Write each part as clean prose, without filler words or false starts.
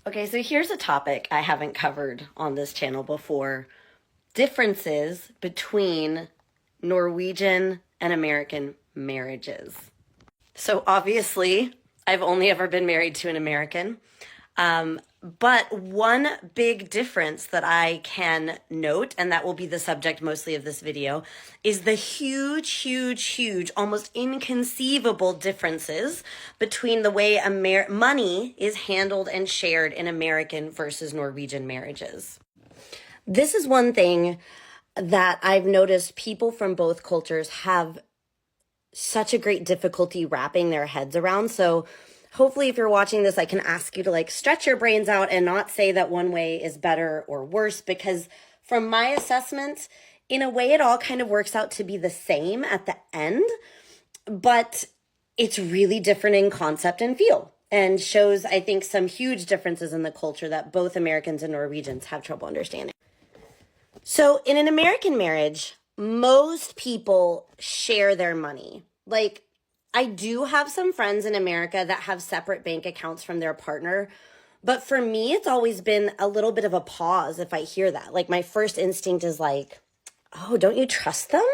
Okay, so here's a topic I haven't covered on this channel before. Differences between Norwegian and American marriages. So obviously, I've only ever been married to an American. But one big difference that I can note, and that will be the subject mostly of this video, is the huge, almost inconceivable differences between the way money is handled and shared in American versus Norwegian marriages. This is one thing that I've noticed people from both cultures have such a great difficulty wrapping their heads around. So hopefully if you're watching this, I can ask you to stretch your brains out and not say that one way is better or worse, because from my assessment, in a way, it all kind of works out to be the same at the end, but it's really different in concept and feel, and shows, I think, some huge differences in the culture that both Americans and Norwegians have trouble understanding. So in an American marriage, most people share their money. I do have some friends in America that have separate bank accounts from their partner, but for me, it's always been a little bit of a pause if I hear that. My first instinct is oh, don't you trust them?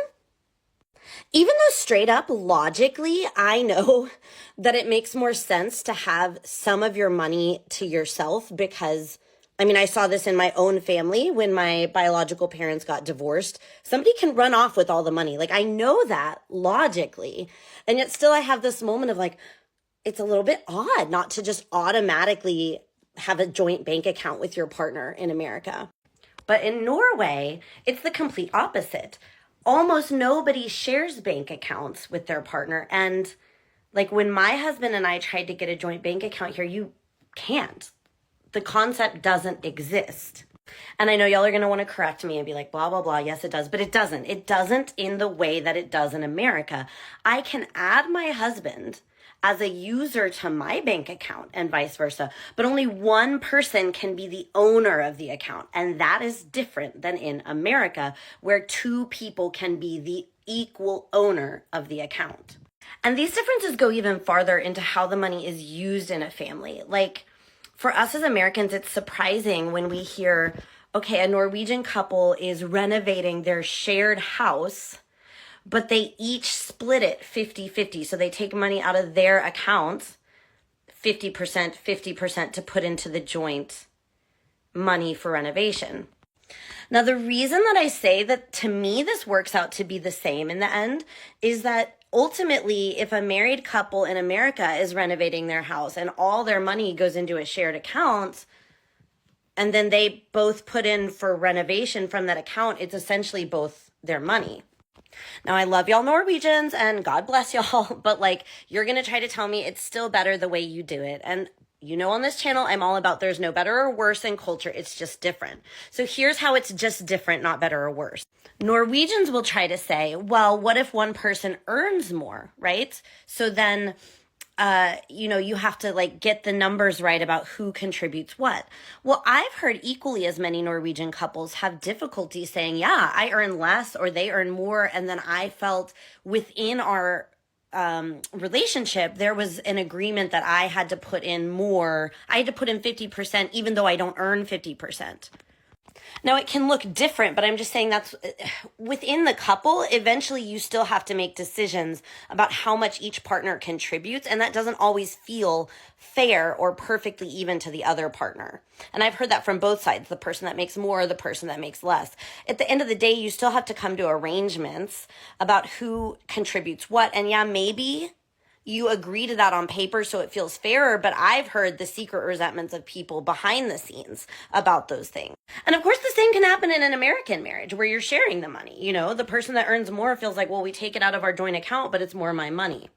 Even though straight up logically, I know that it makes more sense to have some of your money to yourself because I saw this in my own family when my biological parents got divorced. Somebody can run off with all the money. I know that logically. And yet still I have this moment of it's a little bit odd not to just automatically have a joint bank account with your partner in America. But in Norway, it's the complete opposite. Almost nobody shares bank accounts with their partner. And when my husband and I tried to get a joint bank account here, you can't. The concept doesn't exist. And I know y'all are going to want to correct me and be blah, blah, blah. Yes, it does. But it doesn't. It doesn't in the way that it does in America. I can add my husband as a user to my bank account and vice versa. But only one person can be the owner of the account. And that is different than in America, where two people can be the equal owner of the account. And these differences go even farther into how the money is used in a family. For us as Americans, it's surprising when we hear, okay, a Norwegian couple is renovating their shared house, but they each split it 50-50. So they take money out of their accounts, 50% to put into the joint money for renovation. Now, the reason that I say that to me this works out to be the same in the end is that ultimately, if a married couple in America is renovating their house and all their money goes into a shared account, and then they both put in for renovation from that account, it's essentially both their money. Now, I love y'all Norwegians and God bless y'all, but you're going to try to tell me it's still better the way you do it. And on this channel, I'm all about there's no better or worse in culture. It's just different. So here's how it's just different, not better or worse. Norwegians will try to say, well, what if one person earns more, right? So then, you have to get the numbers right about who contributes what. Well, I've heard equally as many Norwegian couples have difficulty saying, yeah, I earn less or they earn more. And then I felt within our relationship, there was an agreement that I had to put in more. I had to put in 50%, even though I don't earn 50%. Now, it can look different, but I'm just saying that's within the couple. Eventually, you still have to make decisions about how much each partner contributes, and that doesn't always feel fair or perfectly even to the other partner. And I've heard that from both sides, the person that makes more, the person that makes less. At the end of the day, you still have to come to arrangements about who contributes what. And yeah, maybe you agree to that on paper so it feels fairer, but I've heard the secret resentments of people behind the scenes about those things. And of course, the same can happen in an American marriage where you're sharing the money. The person that earns more feels well, we take it out of our joint account, but it's more my money.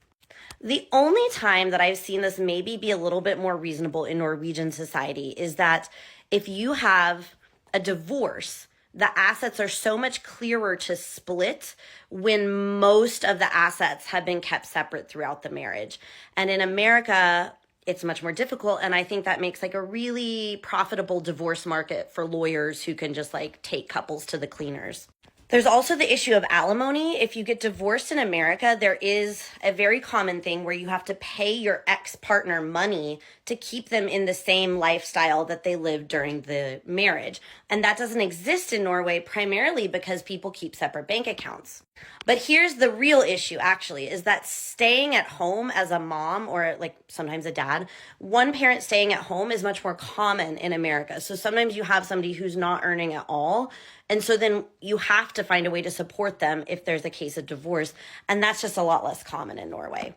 The only time that I've seen this maybe be a little bit more reasonable in Norwegian society is that if you have a divorce, the assets are so much clearer to split when most of the assets have been kept separate throughout the marriage. And in America, it's much more difficult. And I think that makes a really profitable divorce market for lawyers who can just take couples to the cleaners. There's also the issue of alimony. If you get divorced in America, there is a very common thing where you have to pay your ex-partner money to keep them in the same lifestyle that they lived during the marriage. And that doesn't exist in Norway primarily because people keep separate bank accounts. But here's the real issue, actually, is that staying at home as a mom or like sometimes a dad, one parent staying at home is much more common in America. So sometimes you have somebody who's not earning at all. And so then you have to find a way to support them if there's a case of divorce. And that's just a lot less common in Norway.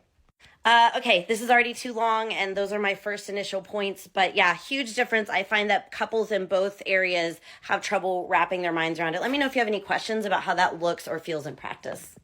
Okay, this is already too long, and those are my first initial points. But yeah, huge difference. I find that couples in both areas have trouble wrapping their minds around it. Let me know if you have any questions about how that looks or feels in practice.